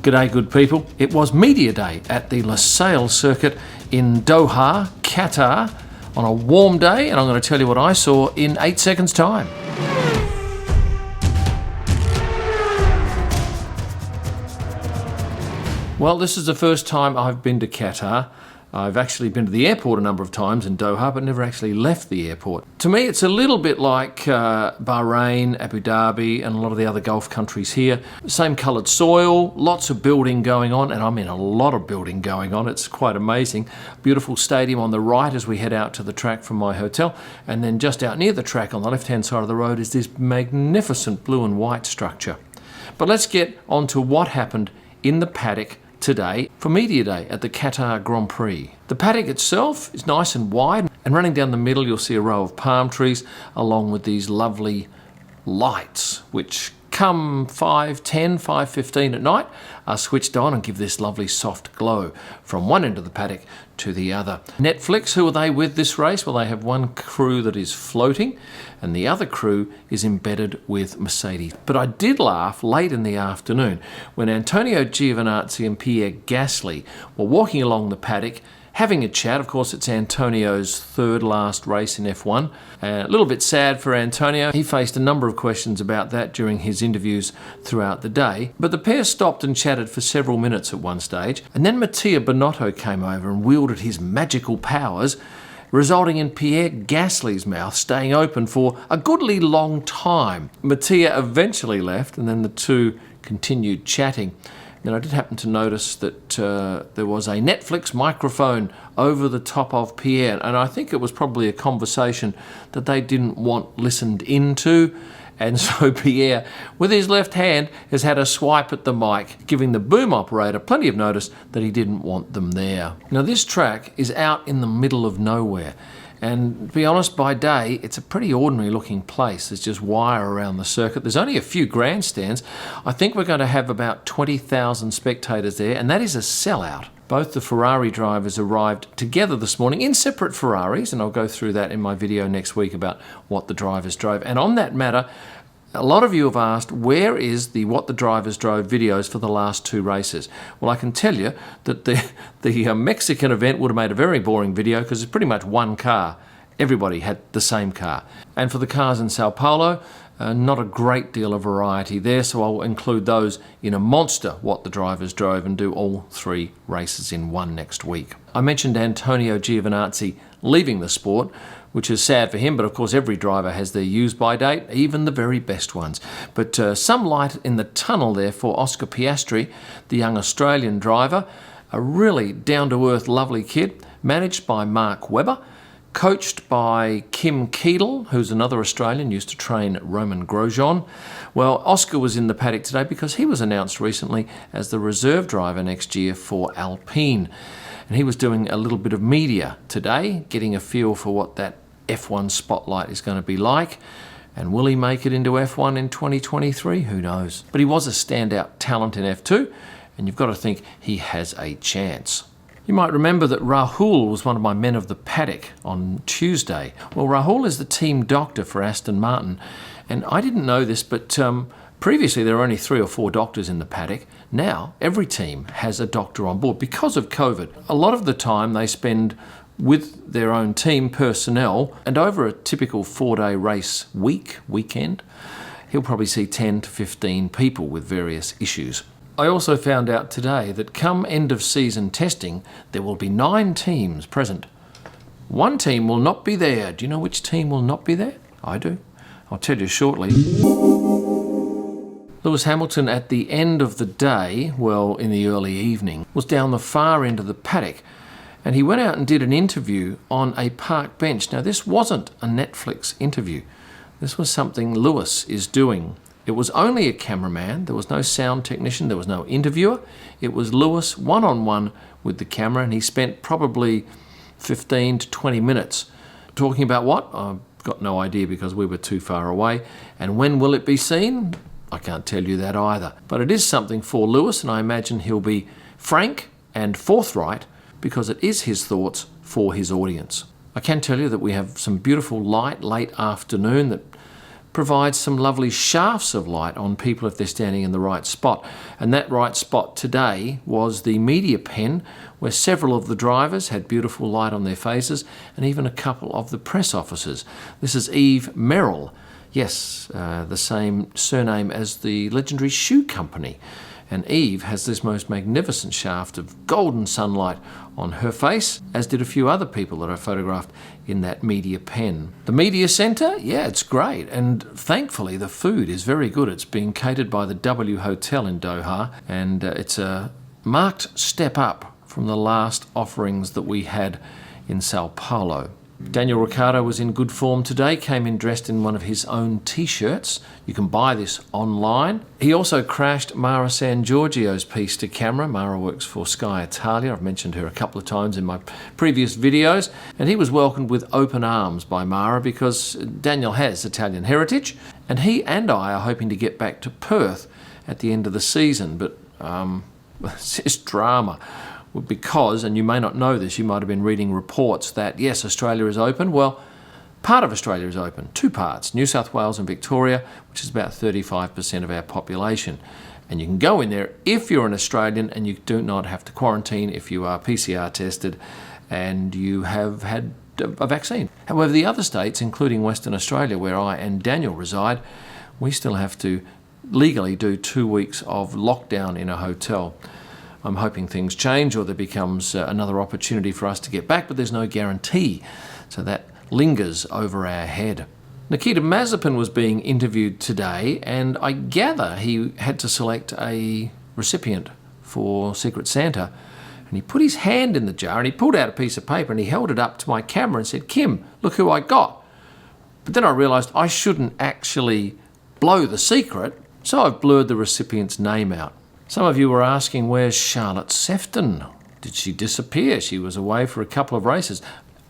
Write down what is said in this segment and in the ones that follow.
G'day good people. It was Media Day at the Lusail circuit in Doha, Qatar on a warm day, and I'm going to tell you what I saw in 8 seconds time. Well, this is the first time I've been to Qatar. I've actually been to the airport a number of times in Doha, but never actually left the airport. To me, it's a little bit like Bahrain, Abu Dhabi, and a lot of the other Gulf countries here. Same coloured soil, lots of building going on, and I mean a lot of building going on. It's quite amazing. Beautiful stadium on the right as we head out to the track from my hotel, and then just out near the track on the left-hand side of the road is this magnificent blue and white structure. But let's get on to what happened in the paddock today for Media Day at the Qatar Grand Prix. The paddock itself is nice and wide, and running down the middle you'll see a row of palm trees along with these lovely lights which come 5:10, 5:15 at night are switched on and give this lovely soft glow from one end of the paddock to the other. Netflix, who are they with this race? Well, they have one crew that is floating and the other crew is embedded with Mercedes. But I did laugh late in the afternoon when Antonio Giovinazzi and Pierre Gasly were walking along the paddock having a chat. Of course, it's Antonio's third last race in F1. A little bit sad for Antonio. He faced a number of questions about that during his interviews throughout the day. But the pair stopped and chatted for several minutes at one stage. And then Mattia Binotto came over and wielded his magical powers, resulting in Pierre Gasly's mouth staying open for a goodly long time. Mattia eventually left, and then the two continued chatting. Then I did happen to notice that there was a Netflix microphone over the top of Pierre, and I think it was probably a conversation that they didn't want listened into, and so Pierre, with his left hand, has had a swipe at the mic, giving the boom operator plenty of notice that he didn't want them there. Now this track is out in the middle of nowhere, and to be honest, by day, it's a pretty ordinary looking place. There's just wire around the circuit. There's only a few grandstands. I think we're going to have about 20,000 spectators there, and that is a sellout. Both the Ferrari drivers arrived together this morning in separate Ferraris, and I'll go through that in my video next week about what the drivers drove. And on that matter, a lot of you have asked, where is the What the Drivers Drove videos for the last two races? Well, I can tell you that the Mexican event would have made a very boring video because it's pretty much one car. Everybody had the same car. And for the cars in Sao Paulo, not a great deal of variety there, so I'll include those in a monster What the Drivers Drove and do all three races in one next week. I mentioned Antonio Giovinazzi leaving the sport, which is sad for him, but of course every driver has their use-by date, even the very best ones. But some light in the tunnel there for Oscar Piastri, the young Australian driver, a really down-to-earth lovely kid, managed by Mark Webber, coached by Kim Keedle, who's another Australian, used to train Roman Grosjean. Well, Oscar was in the paddock today because he was announced recently as the reserve driver next year for Alpine. And he was doing a little bit of media today, getting a feel for what that F1 spotlight is going to be like. And will he make it into F1 in 2023? Who knows? But he was a standout talent in F2, and you've got to think he has a chance. You might remember that Rahul was one of my men of the paddock on Tuesday. Well, Rahul is the team doctor for Aston Martin, and I didn't know this, but previously there were only 3 or 4 doctors in the paddock. Now every team has a doctor on board because of COVID. A lot of the time they spend with their own team personnel, and over a typical 4-day race weekend, he'll probably see 10 to 15 people with various issues. I also found out today that come end of season testing, there will be 9 teams present. One team will not be there. Do you know which team will not be there? I do. I'll tell you shortly. Lewis Hamilton at the end of the day, well, in the early evening, was down the far end of the paddock, and he went out and did an interview on a park bench. Now, this wasn't a Netflix interview. This was something Lewis is doing. It was only a cameraman. There was no sound technician. There was no interviewer. It was Lewis one-on-one with the camera, and he spent probably 15 to 20 minutes talking about what? I've got no idea because we were too far away. And when will it be seen? I can't tell you that either. But it is something for Lewis, and I imagine he'll be frank and forthright because it is his thoughts for his audience. I can tell you that we have some beautiful light late afternoon that provides some lovely shafts of light on people if they're standing in the right spot. And that right spot today was the media pen, where several of the drivers had beautiful light on their faces, and even a couple of the press officers. This is Eve Merrill. Yes, the same surname as the legendary shoe company. And Eve has this most magnificent shaft of golden sunlight on her face, as did a few other people that I photographed in that media pen. The media centre, yeah, it's great, and thankfully the food is very good. It's being catered by the W Hotel in Doha, and it's a marked step up from the last offerings that we had in Sao Paulo. Daniel Ricciardo was in good form today, came in dressed in one of his own t-shirts. You can buy this online. He also crashed Mara San Giorgio's piece to camera. Mara works for Sky Italia. I've mentioned her a couple of times in my previous videos. And he was welcomed with open arms by Mara because Daniel has Italian heritage. And he and I are hoping to get back to Perth at the end of the season. But it's just drama. Because, and you may not know this, you might have been reading reports that, yes, Australia is open. Well, part of Australia is open, two parts, New South Wales and Victoria, which is about 35% of our population. And you can go in there if you're an Australian, and you do not have to quarantine if you are PCR tested and you have had a vaccine. However, the other states, including Western Australia, where I and Daniel reside, we still have to legally do 2 weeks of lockdown in a hotel. I'm hoping things change or there becomes another opportunity for us to get back, but there's no guarantee. So that lingers over our head. Nikita Mazepin was being interviewed today, and I gather he had to select a recipient for Secret Santa. And he put his hand in the jar and he pulled out a piece of paper and he held it up to my camera and said, "Kim, look who I got." But then I realised I shouldn't actually blow the secret, so I've blurred the recipient's name out. Some of you were asking, where's Charlotte Sefton? Did she disappear? She was away for a couple of races.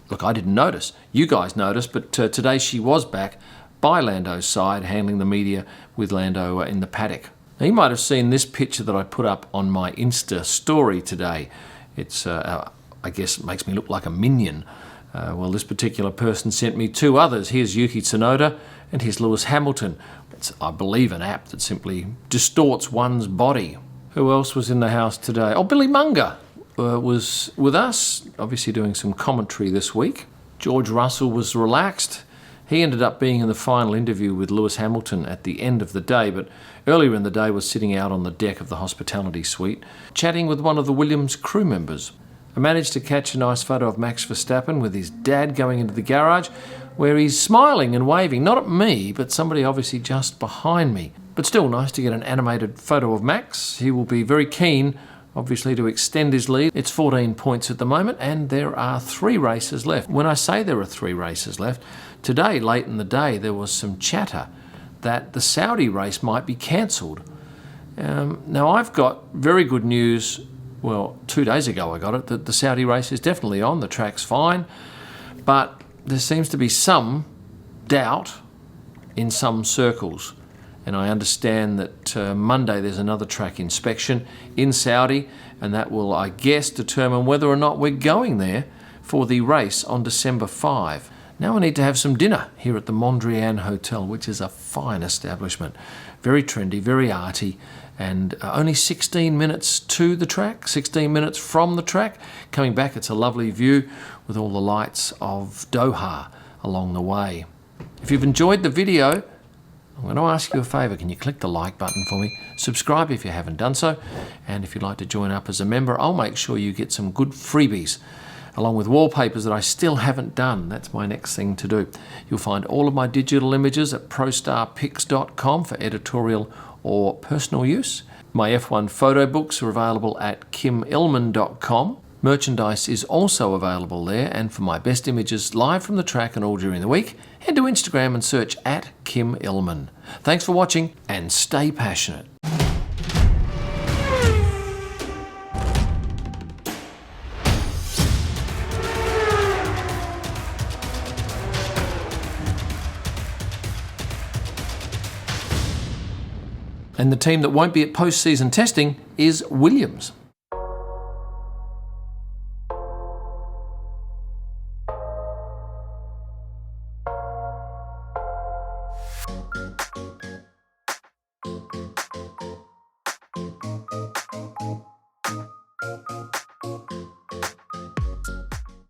Look, I didn't notice. You guys noticed, but today she was back by Lando's side, handling the media with Lando in the paddock. Now, you might have seen this picture that I put up on my Insta story today. It's, I guess, it makes me look like a minion. Well, this particular person sent me two others. Here's Yuki Tsunoda and here's Lewis Hamilton. It's, I believe, an app that simply distorts one's body. Who else was in the house today? Oh, Billy Munger was with us, obviously doing some commentary this week. George Russell was relaxed. He ended up being in the final interview with Lewis Hamilton at the end of the day, but earlier in the day was sitting out on the deck of the hospitality suite, chatting with one of the Williams crew members. I managed to catch a nice photo of Max Verstappen with his dad going into the garage, where he's smiling and waving, not at me, but somebody obviously just behind me. But still nice to get an animated photo of Max. He will be very keen, obviously, to extend his lead. It's 14 points at the moment, and there are 3 races left. When I say there are 3 races left, today, late in the day, there was some chatter that the Saudi race might be cancelled. Now, I've got very good news. Well, 2 days ago I got it, that the Saudi race is definitely on. The track's fine, but there seems to be some doubt in some circles. And I understand that Monday there's another track inspection in Saudi, and that will, I guess, determine whether or not we're going there for the race on December 5. Now I need to have some dinner here at the Mondrian Hotel, which is a fine establishment. Very trendy, very arty, and only 16 minutes to the track, 16 minutes from the track. Coming back, it's a lovely view with all the lights of Doha along the way. If you've enjoyed the video, I'm going to ask you a favour. Can you click the like button for me? Subscribe if you haven't done so. And if you'd like to join up as a member, I'll make sure you get some good freebies, along with wallpapers that I still haven't done. That's my next thing to do. You'll find all of my digital images at prostarpics.com for editorial or personal use. My F1 photo books are available at kimillman.com. Merchandise is also available there, and for my best images live from the track and all during the week, head to Instagram and search at Kim Illman. Thanks for watching, and stay passionate. And the team that won't be at post-season testing is Williams.